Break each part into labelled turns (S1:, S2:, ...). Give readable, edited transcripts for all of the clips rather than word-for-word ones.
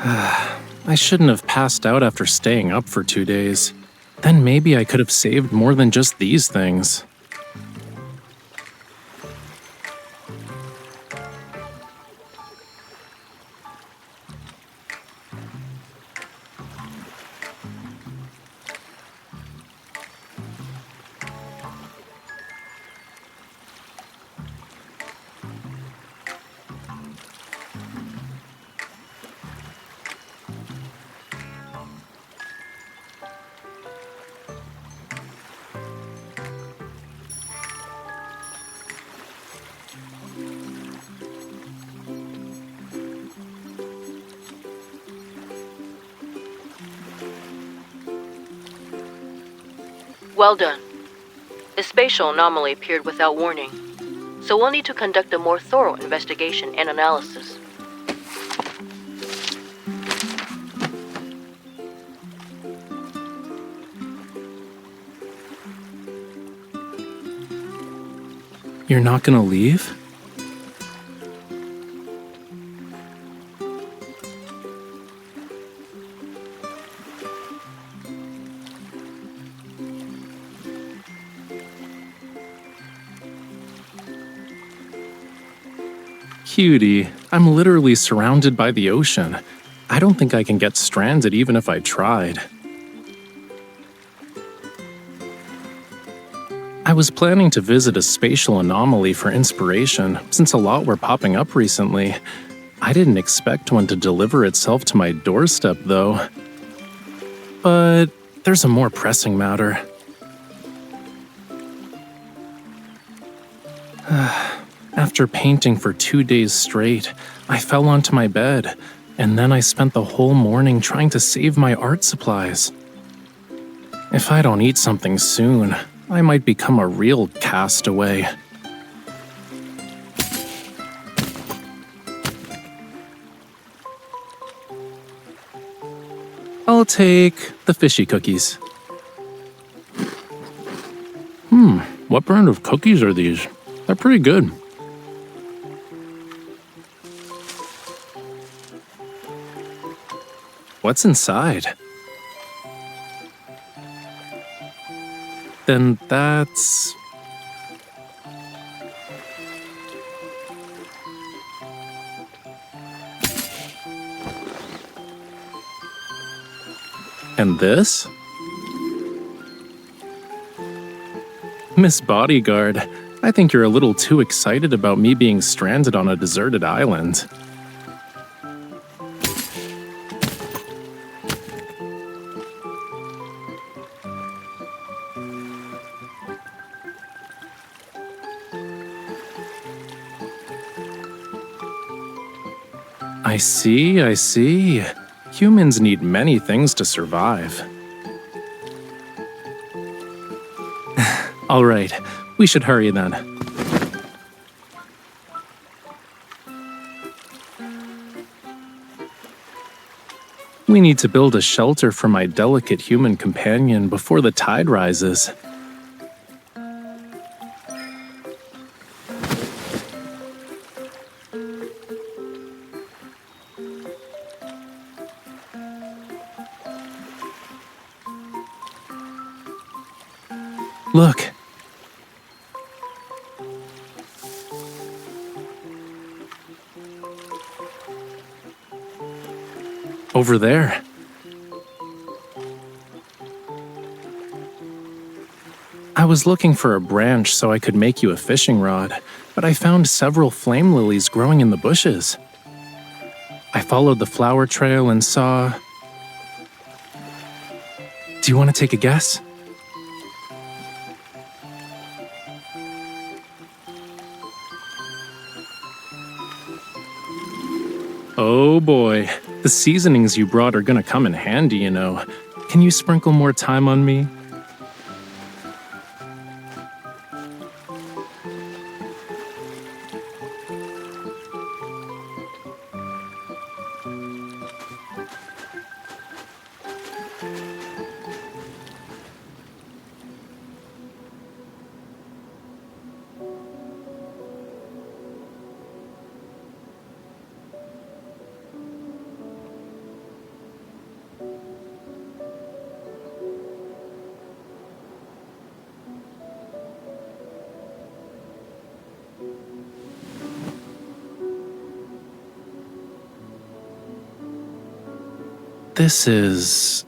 S1: I shouldn't have passed out after staying up for 2 days. Then maybe I could have saved more than just these things.
S2: Well done. A spatial anomaly appeared without warning, so we'll need to conduct a more thorough investigation and analysis.
S1: You're not gonna leave? Cutie, I'm literally surrounded by the ocean. I don't think I can get stranded even if I tried. I was planning to visit a spatial anomaly for inspiration, since a lot were popping up recently. I didn't expect one to deliver itself to my doorstep, though. But there's a more pressing matter. After painting for 2 days straight, I fell onto my bed, and then I spent the whole morning trying to save my art supplies. If I don't eat something soon, I might become a real castaway. I'll take the fishy cookies. What brand of cookies are these? They're pretty good. What's inside? Then that's... And this? Miss Bodyguard, I think you're a little too excited about me being stranded on a deserted island. I see. Humans need many things to survive. All right, we should hurry then. We need to build a shelter for my delicate human companion before the tide rises. Look. Over there. I was looking for a branch so I could make you a fishing rod, but I found several flame lilies growing in the bushes. I followed the flower trail and saw... Do you want to take a guess? Oh boy, the seasonings you brought are gonna come in handy, you know. Can you sprinkle more thyme on me? This is...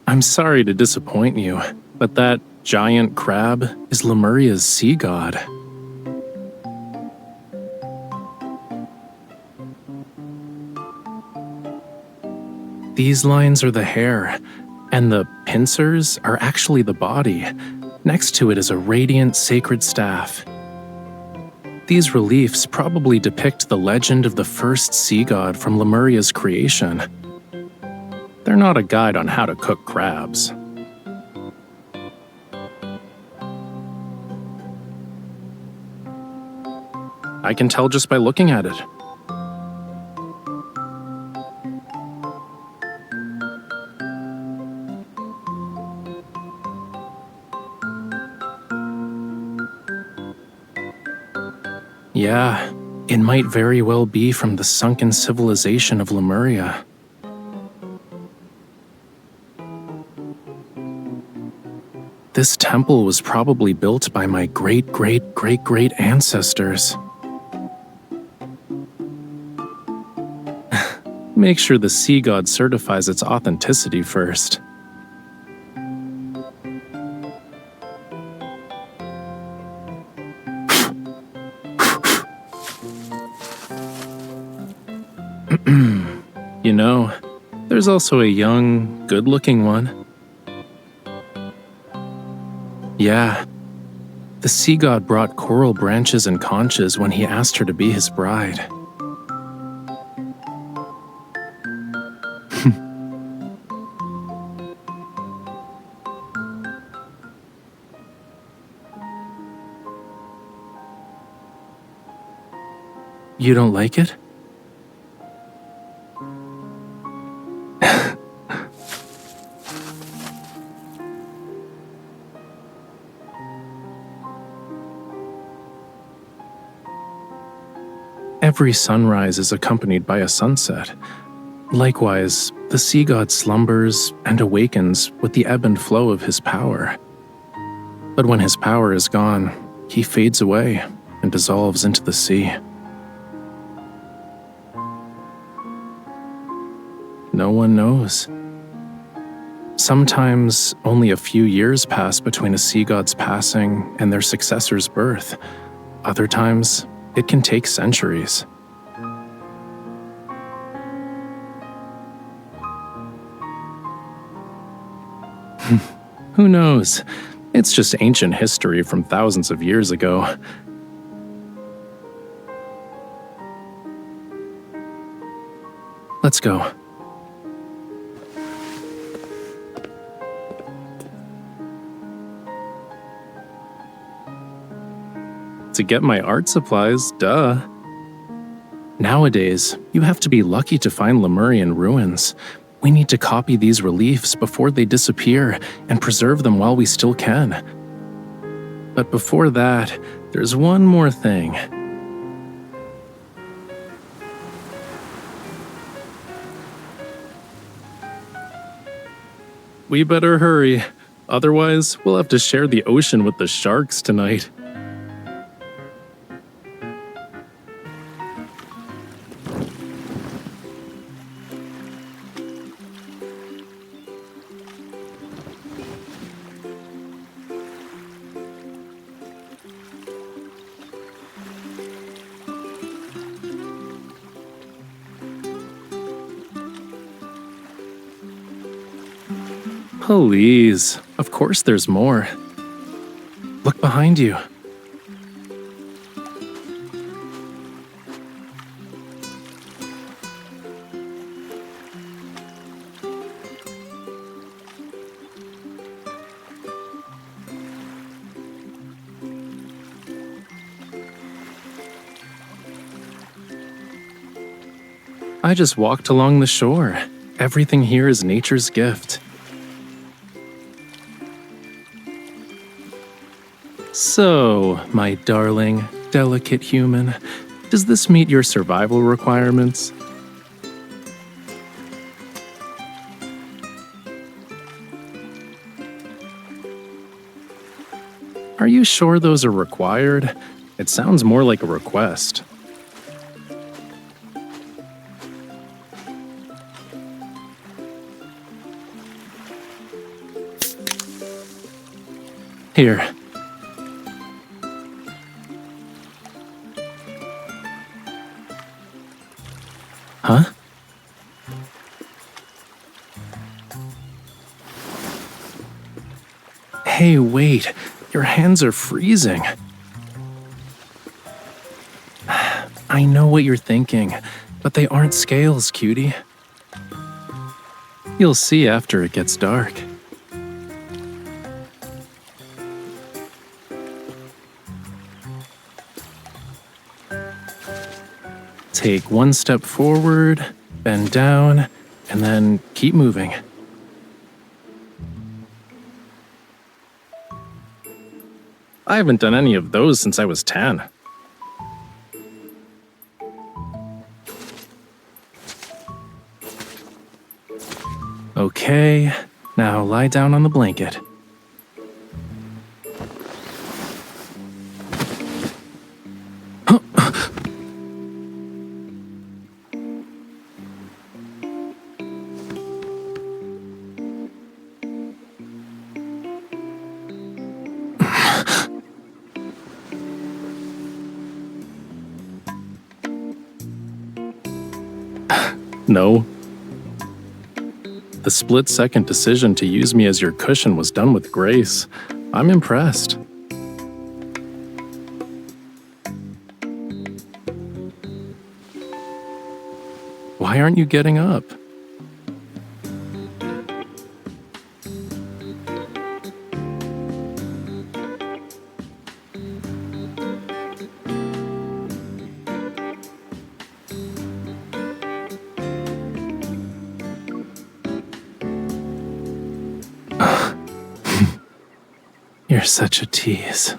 S1: I'm sorry to disappoint you, but that giant crab is Lemuria's sea god. These lines are the hair, and the pincers are actually the body. Next to it is a radiant sacred staff. These reliefs probably depict the legend of the first sea god from Lemuria's creation. They're not a guide on how to cook crabs. I can tell just by looking at it. Yeah, it might very well be from the sunken civilization of Lemuria. This temple was probably built by my great-great-great-great ancestors. Make sure the sea god certifies its authenticity first. You know, there's also a young, good-looking one. Yeah, the sea god brought coral branches and conches when he asked her to be his bride. You don't like it? Every sunrise is accompanied by a sunset. Likewise, the sea god slumbers and awakens with the ebb and flow of his power. But when his power is gone, he fades away and dissolves into the sea. No one knows. Sometimes only a few years pass between a sea god's passing and their successor's birth. Other times, it can take centuries. Who knows? It's just ancient history from thousands of years ago. Let's go. To get my art supplies, duh. Nowadays, you have to be lucky to find Lemurian ruins. We need to copy these reliefs before they disappear and preserve them while we still can. But before that, there's one more thing. We better hurry, otherwise we'll have to share the ocean with the sharks tonight. Please, of course there's more. Look behind you. I just walked along the shore. Everything here is nature's gift. So, my darling, delicate human, does this meet your survival requirements? Are you sure those are required? It sounds more like a request. Here. Huh? Hey, wait. Your hands are freezing. I know what you're thinking, but they aren't scales, cutie. You'll see after it gets dark. Take one step forward, bend down, and then keep moving. I haven't done any of those since I was 10. Okay, now lie down on the blanket. No. The split-second decision to use me as your cushion was done with grace. I'm impressed. Why aren't you getting up? You're such a tease.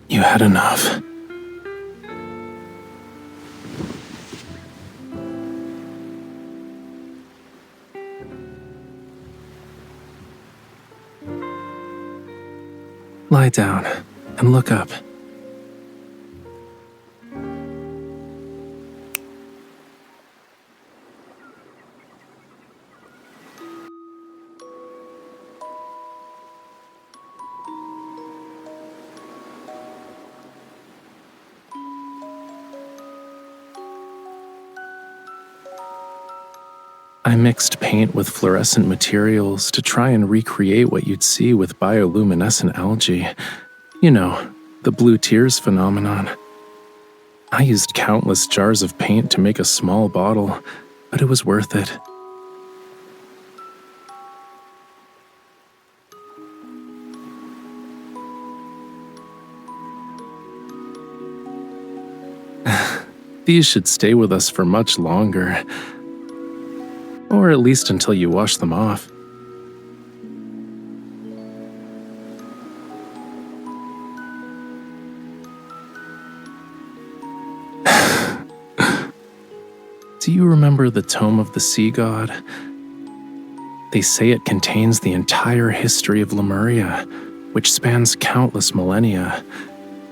S1: You had enough. Lie down and look up. I mixed paint with fluorescent materials to try and recreate what you'd see with bioluminescent algae. You know, the blue tears phenomenon. I used countless jars of paint to make a small bottle, but it was worth it. These should stay with us for much longer. Or at least until you wash them off. Do you remember the Tome of the Sea God? They say it contains the entire history of Lemuria, which spans countless millennia.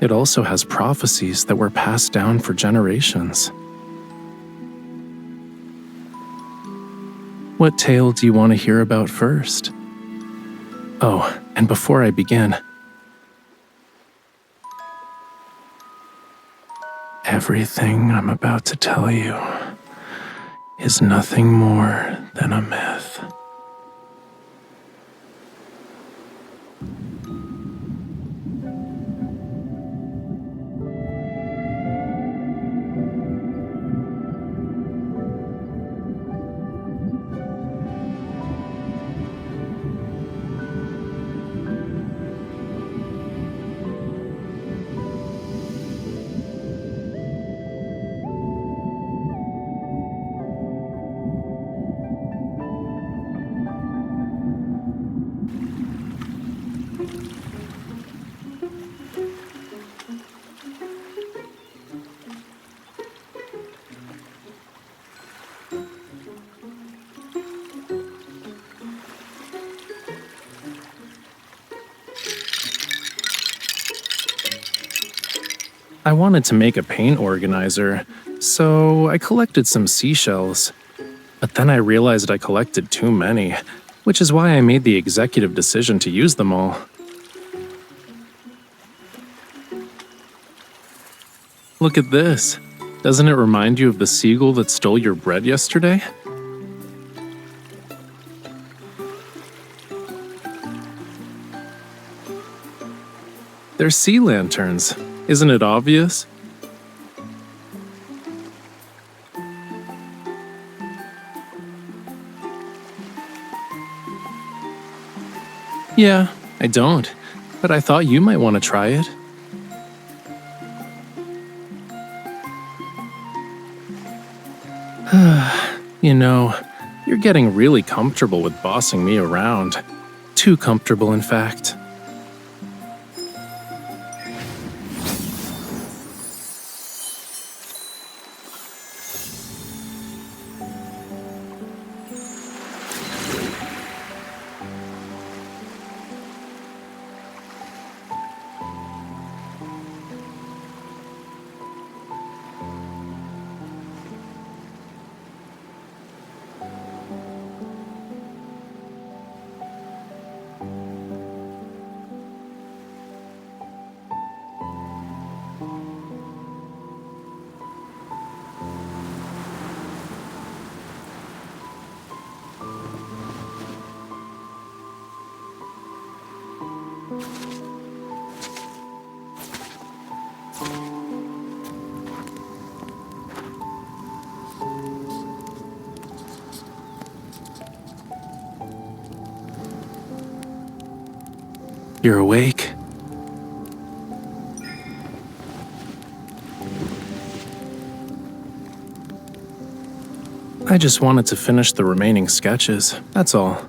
S1: It also has prophecies that were passed down for generations. What tale do you want to hear about first? Oh, and before I begin, everything I'm about to tell you is nothing more than a myth. I wanted to make a paint organizer, so I collected some seashells. But then I realized I collected too many, which is why I made the executive decision to use them all. Look at this. Doesn't it remind you of the seagull that stole your bread yesterday? They're sea lanterns. Isn't it obvious? Yeah, I don't, but I thought you might want to try it. You know, you're getting really comfortable with bossing me around. Too comfortable, in fact. You're awake? I just wanted to finish the remaining sketches, that's all.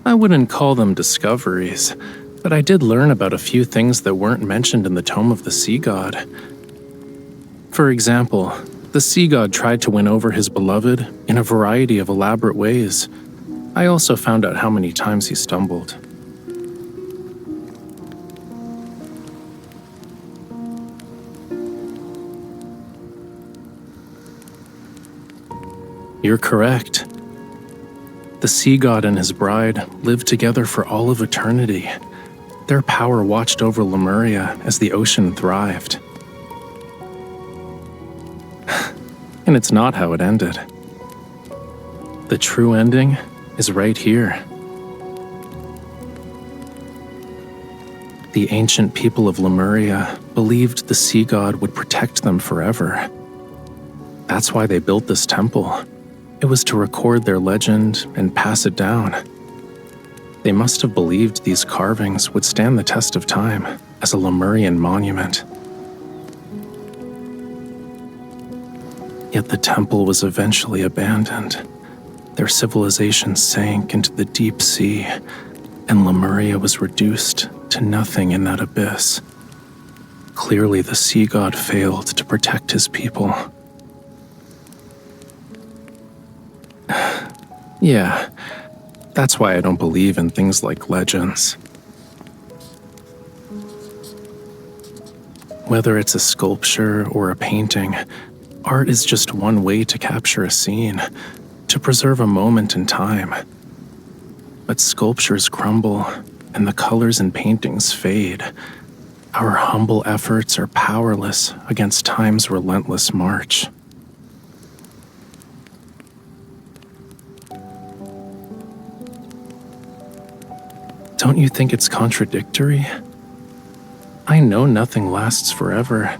S1: I wouldn't call them discoveries, but I did learn about a few things that weren't mentioned in the Tome of the Sea God. For example, the sea god tried to win over his beloved in a variety of elaborate ways. I also found out how many times he stumbled. You're correct. The sea god and his bride lived together for all of eternity. Their power watched over Lemuria as the ocean thrived. And it's not how it ended. The true ending is right here. The ancient people of Lemuria believed the sea god would protect them forever. That's why they built this temple. It was to record their legend and pass it down. They must have believed these carvings would stand the test of time as a Lemurian monument. Yet the temple was eventually abandoned. Their civilization sank into the deep sea, and Lemuria was reduced to nothing in that abyss. Clearly, the sea god failed to protect his people. Yeah, that's why I don't believe in things like legends. Whether it's a sculpture or a painting, art is just one way to capture a scene, to preserve a moment in time. But sculptures crumble, and the colors in paintings fade. Our humble efforts are powerless against time's relentless march. Don't you think it's contradictory? I know nothing lasts forever,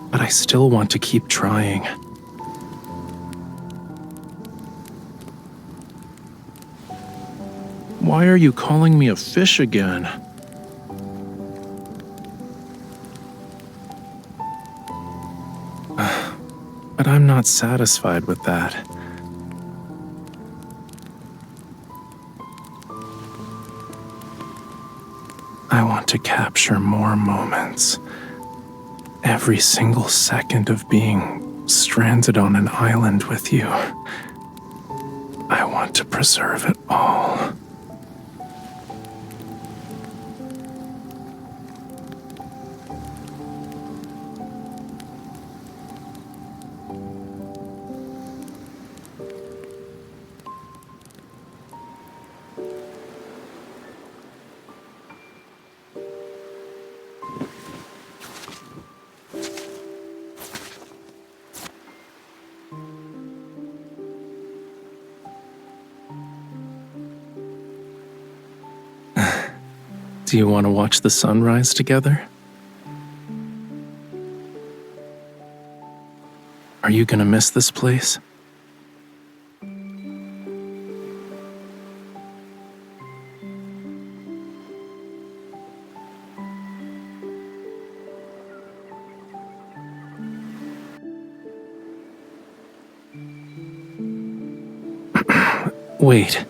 S1: but I still want to keep trying. Why are you calling me a fish again? But I'm not satisfied with that. I want to capture more moments. Every single second of being stranded on an island with you. I want to preserve it all. Do you want to watch the sunrise together? Are you gonna miss this place? Wait.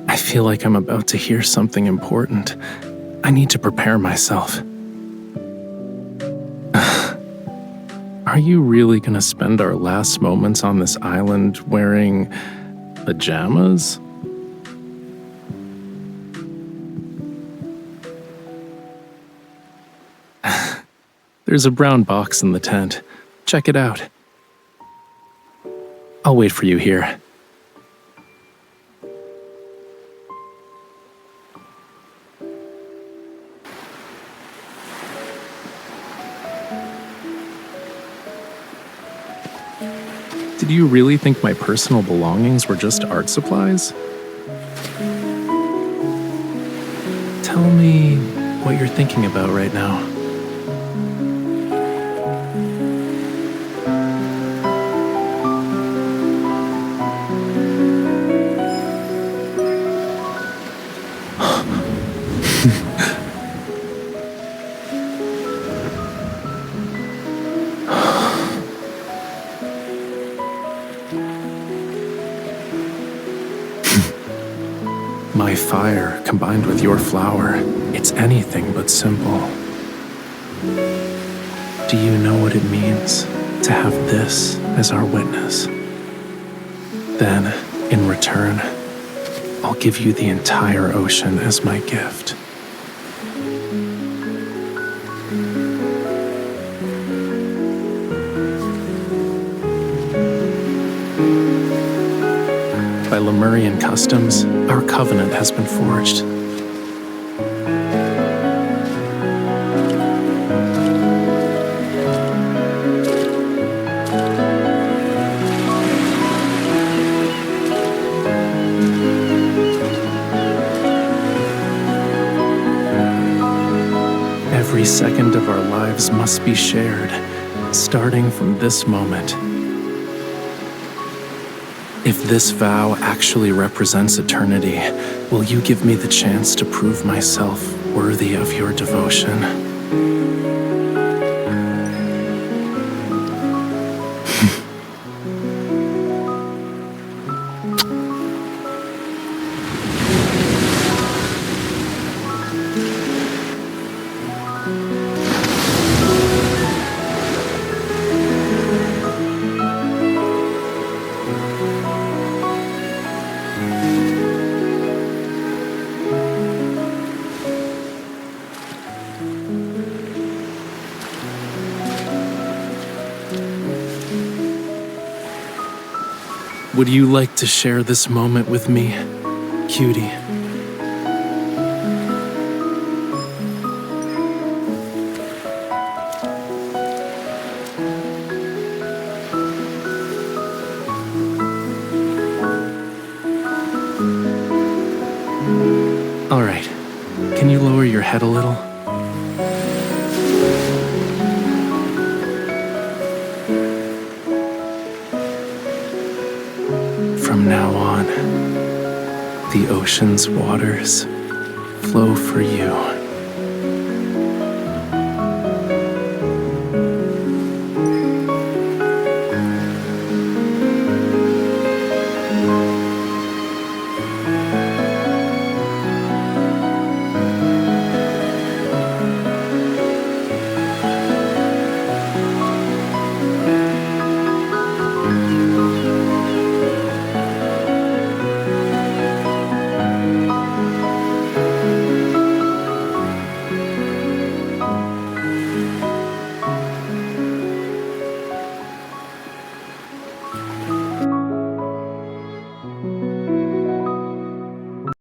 S1: I feel like I'm about to hear something important. I need to prepare myself. Are you really gonna spend our last moments on this island wearing pajamas? There's a brown box in the tent. Check it out. I'll wait for you here. Did you really think my personal belongings were just art supplies? Tell me what you're thinking about right now. My fire combined with your flower, it's anything but simple. Do you know what it means to have this as our witness? Then, in return, I'll give you the entire ocean as my gift. By Lemurian customs, our covenant has been forged. Every second of our lives must be shared, starting from this moment. If this vow actually represents eternity, will you give me the chance to prove myself worthy of your devotion? Would you like to share this moment with me, cutie? All right, can you lower your head a little? From now on, the ocean's waters flow for you.